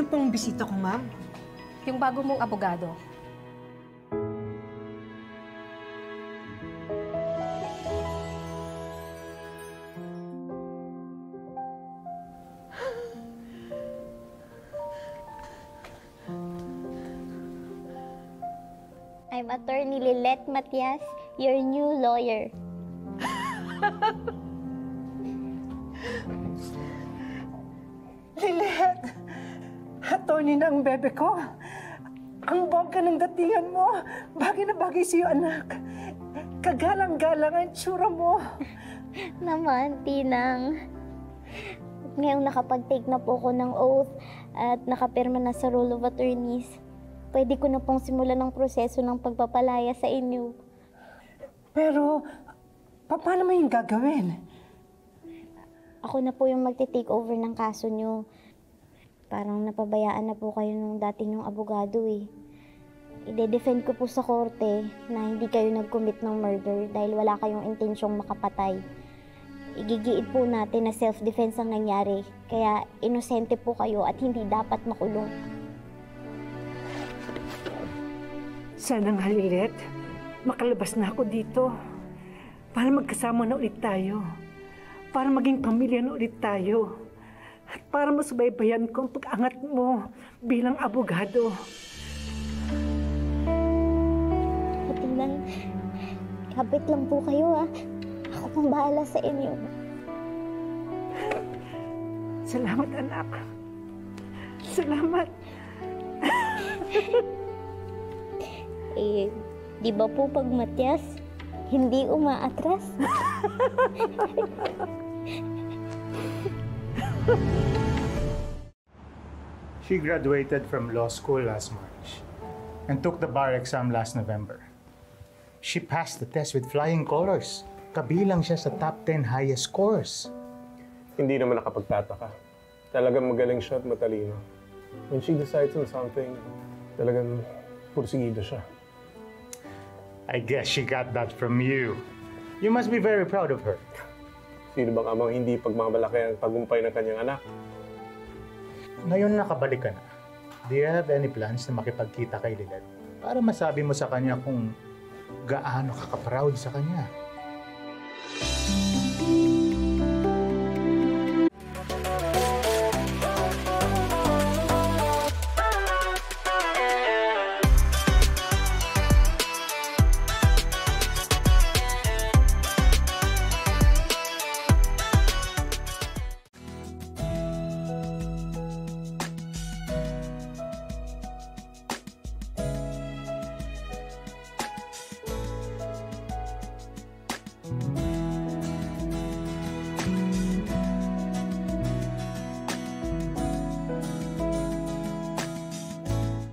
Sino pong bisita ko, ma'am? Yung bago mong abogado. I'm Attorney Lilet Matias, your new lawyer. Lilet! Attorney na ang bebe ko. Ang bongga ng datingan mo. Bagay na bagay sa'yo, anak. Kagalang-galang ang tsura mo. Naman, Tinang. Ngayong nakapag-take na po ako ng oath at nakapirma na sa Rule of Attorneys, pwede ko na pong simulan ng proseso ng pagpapalaya sa inyo. Pero, paano mo yung gagawin? Ako na po yung magte-take over ng kaso nyo. Parang napabayaan na po kayo nung dati nyong abogado eh. Ide-defend ko po sa korte na hindi kayo nag-commit ng murder dahil wala kayong intensyong makapatay. Igigiit po natin na self-defense ang nangyari, kaya inosente po kayo at hindi dapat makulong. Sana nga, Lilet, makalabas na ako dito para magkasama na ulit tayo. Para maging pamilya na ulit tayo. At para masubaybayan ko ang pag-angat mo bilang abogado. Pati lang, kapit lang po kayo ah. Ako pang bahala sa inyo. Salamat, anak. Salamat. Di ba po pag Matias, hindi umaatras? She graduated from law school last March and took the bar exam last November. She passed the test with flying colors. Kabilang siya sa top 10 highest scores. Hindi naman nakapagtataka. Talagang magaling siya at matalino. When she decides on something, talagang pursigido siya. I guess she got that from you. You must be very proud of her. Sino bang amang hindi pagmamalaki ang tagumpay ng kanyang anak? Ngayon nakabalik ka na. Do you have any plans na makipagkita kay Lilet para masabi mo sa kanya kung gaano ka ka-proud sa kanya?